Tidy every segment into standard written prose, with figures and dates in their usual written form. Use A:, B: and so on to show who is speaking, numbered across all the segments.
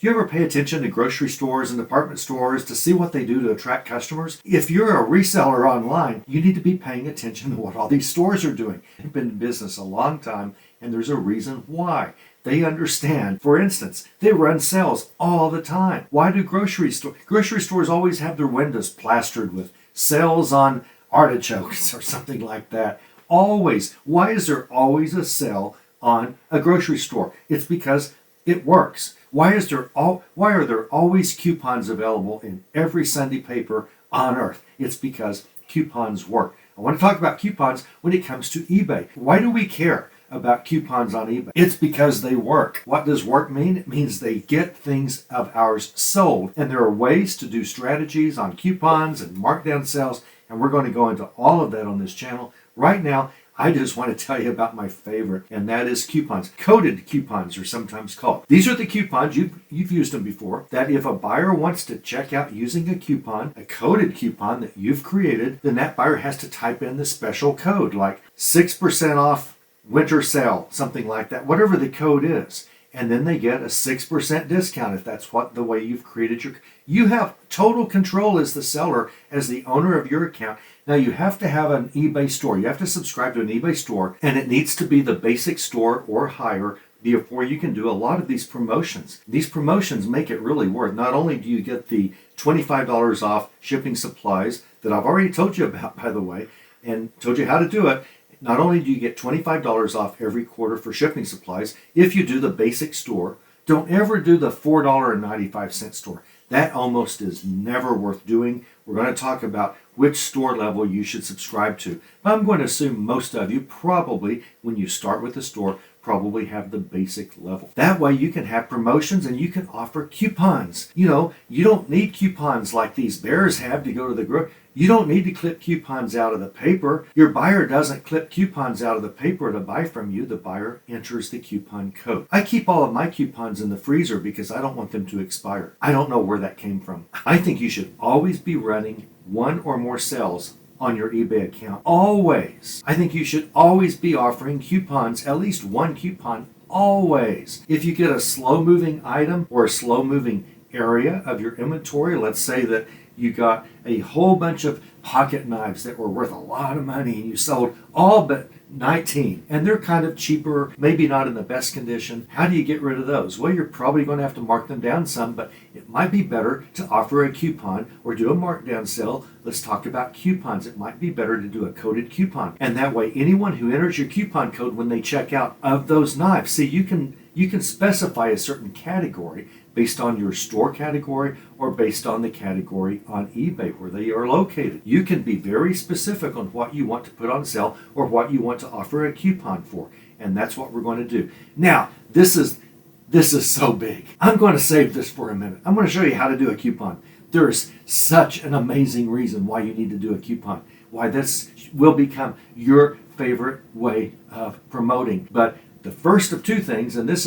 A: Do you ever pay attention to grocery stores and department stores to see what they do to attract customers? If you're a reseller online, you need to be paying attention to what all these stores are doing. They've been in business a long time, and there's a reason why. They understand. For instance, they run sales all the time. Why do grocery stores always have their windows plastered with sales on artichokes or something like that? Always. Why is there always a sale on a grocery store? It's because it works. Why are there always coupons available in every Sunday paper on earth? It's because coupons work. I want to talk about coupons when it comes to eBay. Why do we care about coupons on eBay? It's because they work. What does work mean? It means they get things of ours sold. And there are ways to do strategies on coupons and markdown sales, and we're going to go into all of that on this channel. Right now, I just want to tell you about my favorite, and that is coupons. Coded coupons are sometimes called. These are the coupons, you've used them before, that if a buyer wants to check out using a coupon, a coded coupon that you've created, then that buyer has to type in the special code, like 6% off winter sale, something like that, whatever the code is. And then they get a 6% discount if that's the way you've created your. You have total control as the seller, as the owner of your account. Now you have to have an eBay store. You have to subscribe to an eBay store, and it needs to be the basic store or higher before you can do a lot of these promotions. These promotions make it really worth. Not only do you get the $25 off shipping supplies that I've already told you about, by the way, and told you how to do it. Not only do you get $25 off every quarter for shipping supplies, if you do the basic store, don't ever do the $4.95 store. That almost is never worth doing. We're going to talk about which store level you should subscribe to. I'm going to assume most of you probably, when you start with the store, probably have the basic level. That way you can have promotions and you can offer coupons. You know, you don't need coupons like these bears have to go to the grocery. You don't need to clip coupons out of the paper. Your buyer doesn't clip coupons out of the paper to buy from you. The buyer enters the coupon code. I keep all of my coupons in the freezer because I don't want them to expire. I don't know where that came from. I think you should always be running one or more sales on your eBay account. Always. I think you should always be offering coupons, at least one coupon, always. If you get a slow-moving item or a slow-moving area of your inventory, let's say that you got a whole bunch of pocket knives that were worth a lot of money and you sold all but 19, and they're kind of cheaper, maybe not in the best condition. How do you get rid of those? Well, you're probably going to have to mark them down some, but it might be better to offer a coupon or do a markdown sale. Let's talk about coupons. It might be better to do a coded coupon, and that way anyone who enters your coupon code when they check out of those knives, see, you can specify a certain category based on your store category or based on the category on eBay where they are located. You can be very specific on what you want to put on sale or what you want to offer a coupon for, and that's what we're going to do. Now, this is so big. I'm going to save this for a minute. I'm going to show you how to do a coupon. There is such an amazing reason why you need to do a coupon, why this will become your favorite way of promoting. But the first of two things, and this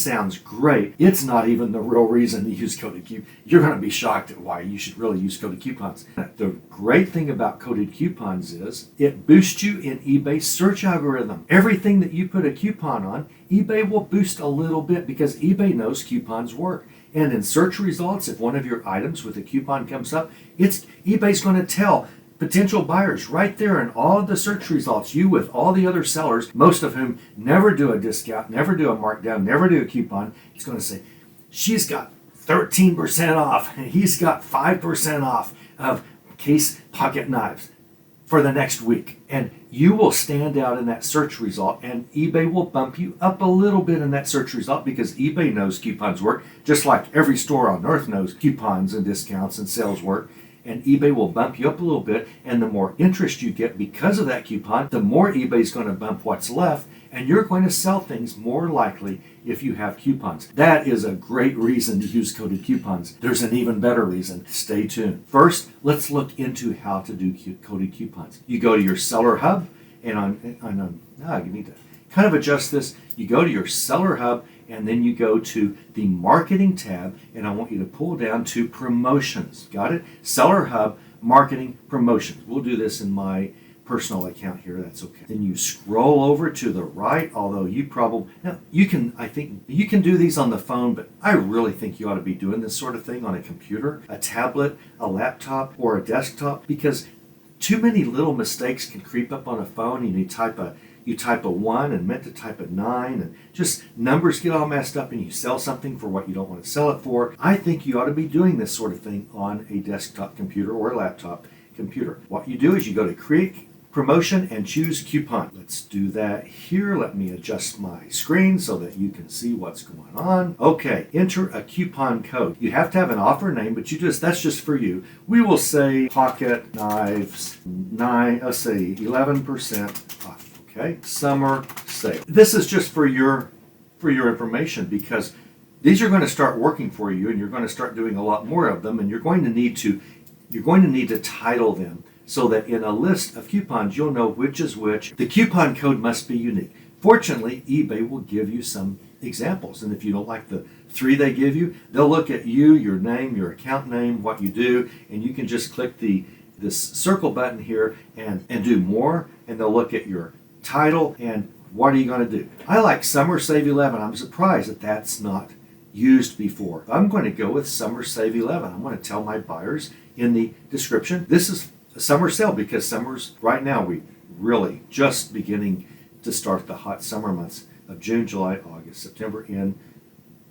A: sounds great. It's not even the real reason to use coded coupons. You're going to be shocked at why you should really use coded coupons. The great thing about coded coupons is it boosts you in eBay's search algorithm. Everything that you put a coupon on, eBay will boost a little bit because eBay knows coupons work. And in search results, if one of your items with a coupon comes up, eBay's going to tell potential buyers right there in all of the search results, you with all the other sellers, most of whom never do a discount, never do a markdown, never do a coupon. It's going to say, she's got 13% off and he's got 5% off of case pocket knives for the next week. And you will stand out in that search result, and eBay will bump you up a little bit in that search result because eBay knows coupons work, just like every store on earth knows coupons and discounts and sales work. And eBay will bump you up a little bit, and the more interest you get because of that coupon, the more eBay's going to bump what's left, and you're going to sell things more likely if you have coupons. That is a great reason to use coded coupons. There's an even better reason. Stay tuned. First, let's look into how to do coded coupons. You go to your Seller Hub, and you need to kind of adjust this. You go to your Seller Hub, and then you go to the Marketing tab, and I want you to pull down to Promotions. Got it? Seller Hub, Marketing, Promotions. We'll do this in my personal account here, that's okay. Then you scroll over to the right, although you probably, now I think you can do these on the phone, but I really think you ought to be doing this sort of thing on a computer, a tablet, a laptop, or a desktop, because too many little mistakes can creep up on a phone, and you type a 1 and meant to type a 9, and just numbers get all messed up, and you sell something for what you don't want to sell it for. I think you ought to be doing this sort of thing on a desktop computer or a laptop computer. What you do is you go to Create Promotion and choose Coupon. Let's do that here. Let me adjust my screen so that you can see what's going on. Okay, enter a coupon code. You have to have an offer name, but that's just for you. We will say pocket knives 11% off. Okay, summer sale. This is just for your information, because these are going to start working for you, and you're going to start doing a lot more of them, and you're going to need to title them so that in a list of coupons you'll know which is which. The coupon code must be unique. Fortunately, eBay will give you some examples, and if you don't like the 3 they give you, they'll look at you, your name, your account name, what you do, and you can just click this circle button here and do more, and they'll look at your title and what are you going to do. I like Summer Save 11. I'm surprised that that's not used before. I'm going to go with Summer Save 11. I'm going to tell my buyers in the description, this is a summer sale, because right now we really just beginning to start the hot summer months of June, July, August, September in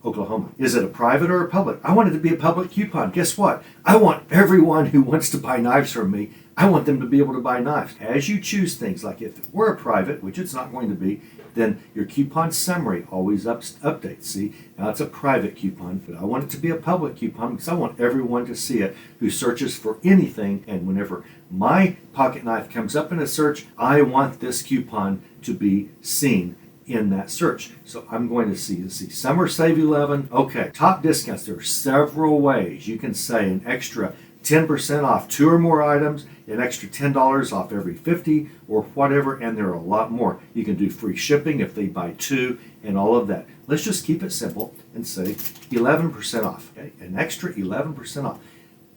A: Oklahoma. Is it a private or a public? I want it to be a public coupon. Guess what? I want everyone who wants to buy knives from me, I want them to be able to buy knives. As you choose things, like if it were a private, which it's not going to be, then your coupon summary always updates. See, now it's a private coupon, but I want it to be a public coupon because I want everyone to see it who searches for anything. And whenever my pocket knife comes up in a search, I want this coupon to be seen in that search. So I'm going to see Summer Save 11. Okay, top discounts. There are several ways you can say an extra 10% off 2 or more items, an extra $10 off every 50 or whatever, and there are a lot more. You can do free shipping if they buy 2 and all of that. Let's just keep it simple and say 11% off, okay? An extra 11% off.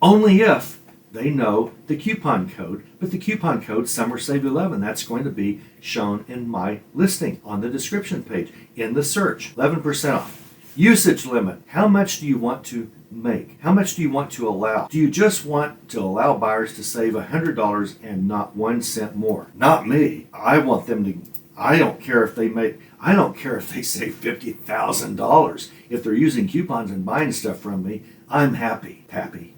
A: Only if they know the coupon code, but the coupon code Summer Save 11, that's going to be shown in my listing on the description page in the search. 11% off. Usage limit. How much do you want to make? How much do you want to allow? Do you just want to allow buyers to save $100 and not 1 cent more? Not me. I want them to, I don't care if they save $50,000. If they're using coupons and buying stuff from me, I'm happy.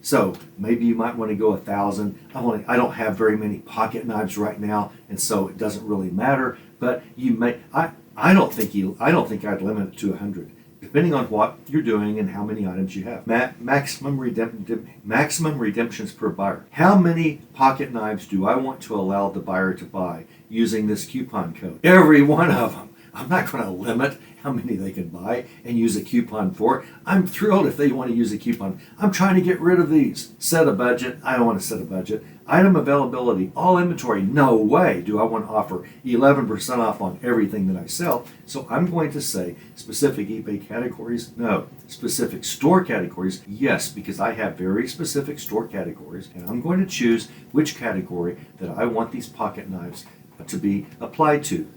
A: So maybe you might want to go 1,000. I don't have very many pocket knives right now, and so it doesn't really matter. But you may. I don't think I'd limit it to 100. Depending on what you're doing and how many items you have. Maximum redemptions per buyer. How many pocket knives do I want to allow the buyer to buy using this coupon code? Every one of them. I'm not going to limit how many they can buy and use a coupon for. I'm thrilled if they want to use a coupon. I'm trying to get rid of these. Set a budget. I don't want to set a budget. Item availability. All inventory. No way do I want to offer 11% off on everything that I sell. So I'm going to say specific eBay categories. No. Specific store categories. Yes, because I have very specific store categories, and I'm going to choose which category that I want these pocket knives to be applied to.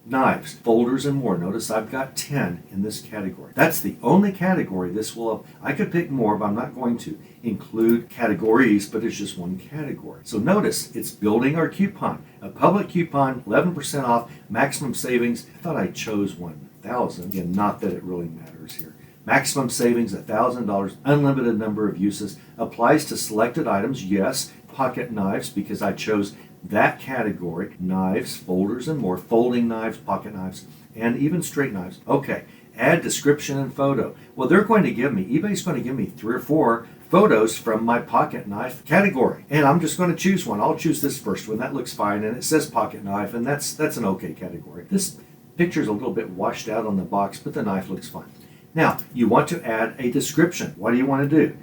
A: Knives, folders, and more. Notice I've got 10 in this category. That's the only category this will, I could pick more, but I'm not going to include categories, but it's just one category. So notice it's building our coupon. A public coupon, 11% off, maximum savings. I thought I chose 1,000. Again, not that it really matters here. Maximum savings, $1,000, unlimited number of uses. Applies to selected items, yes. Pocket knives, because I chose that category, knives, folders, and more, folding knives, pocket knives, and even straight knives. Okay, add description and photo. Well, eBay's going to give me 3 or 4 photos from my pocket knife category, and I'm just going to choose one. I'll choose this first one. That looks fine, and it says pocket knife, and that's an okay category. This picture's a little bit washed out on the box, but the knife looks fine. Now, you want to add a description. What do you want to do?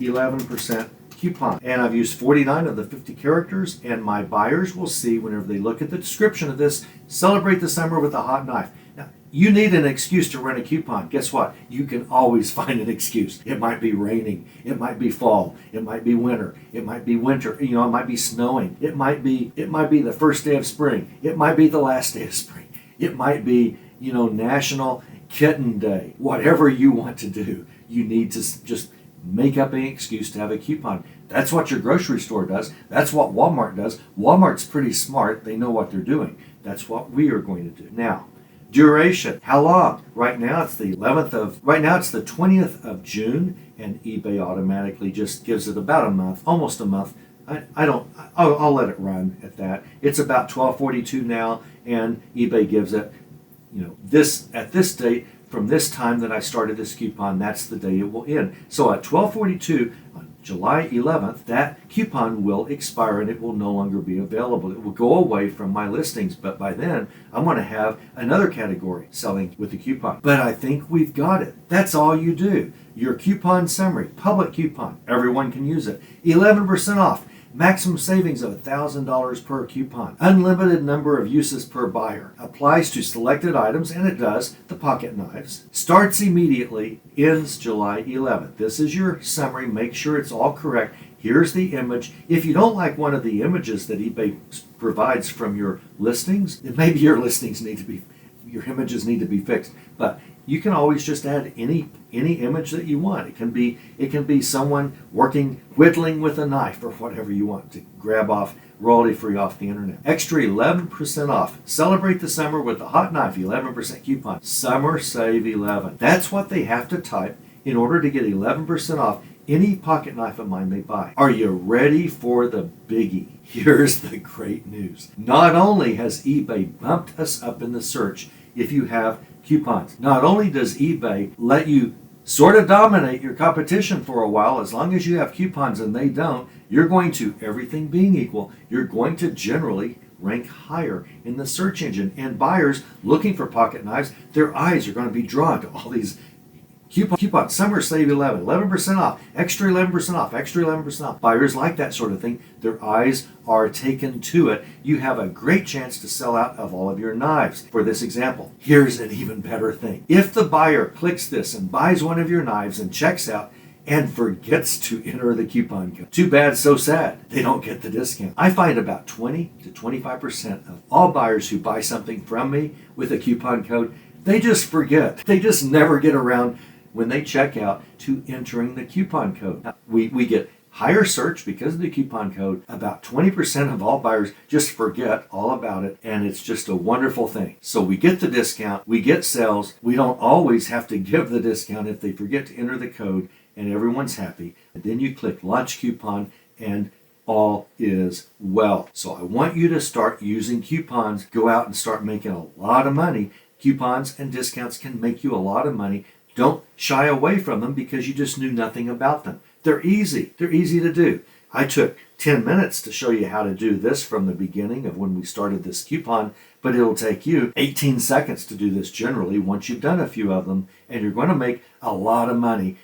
A: 11% coupon. And I've used 49 of the 50 characters, and my buyers will see whenever they look at the description of this, celebrate the summer with a hot knife. Now, You need an excuse to rent a coupon. Guess what? You can always find an excuse. It might be raining. It might be fall. It might be winter. It might be winter. It might be snowing. It might be the first day of spring. It might be the last day of spring. It might be, National Kitten Day. Whatever you want to do, you need to just make up an excuse to have a coupon. That's what your grocery store does. That's what Walmart does. Walmart's pretty smart. They know what they're doing. That's what we are going to do. Now, duration. How long? Right now it's the 20th of June, and eBay automatically just gives it about a month, almost a month. I'll let it run at that. It's about 12:42 now, and eBay gives it, at this date, from this time that I started this coupon, that's the day it will end. So at 12:42 on July 11th, that coupon will expire and it will no longer be available. It will go away from my listings, but by then I'm going to have another category selling with the coupon. But I think we've got it. That's all you do. Your coupon summary, public coupon, everyone can use it. 11% off. Maximum savings of $1,000 per coupon. Unlimited number of uses per buyer. Applies to selected items, and it does, the pocket knives. Starts immediately, ends July 11th. This is your summary. Make sure it's all correct. Here's the image. If you don't like one of the images that eBay provides from your listings, then maybe your images need to be fixed. But you can always just add any image that you want. It can be someone whittling with a knife or whatever you want to grab off royalty free off the internet. Extra 11% off. Celebrate the summer with the hot knife 11% coupon. Summer Save 11. That's what they have to type in order to get 11% off any pocket knife of mine they buy. Are you ready for the biggie? Here's the great news. Not only has eBay bumped us up in the search if you have coupons, not only does eBay let you sort of dominate your competition for a while, as long as you have coupons and they don't, you're going to, everything being equal, you're going to generally rank higher in the search engine. And buyers looking for pocket knives, their eyes are going to be drawn to all these coupons. Summer Save 11% off, extra 11% off, extra 11% off. Buyers like that sort of thing. Their eyes are taken to it. You have a great chance to sell out of all of your knives. For this example, here's an even better thing. If the buyer clicks this and buys one of your knives and checks out and forgets to enter the coupon code, too bad, so sad. They don't get the discount. I find about 20 to 25% of all buyers who buy something from me with a coupon code, they just forget. They just never get around when they check out to entering the coupon code. We get higher search because of the coupon code. About 20% of all buyers just forget all about it, and it's just a wonderful thing. So we get the discount, we get sales. We don't always have to give the discount if they forget to enter the code, and everyone's happy. And then you click Launch Coupon, and all is well. So I want you to start using coupons. Go out and start making a lot of money. Coupons and discounts can make you a lot of money. Don't shy away from them because you just knew nothing about them. They're easy. They're easy to do. I took 10 minutes to show you how to do this from the beginning of when we started this coupon, but it'll take you 18 seconds to do this generally once you've done a few of them, and you're going to make a lot of money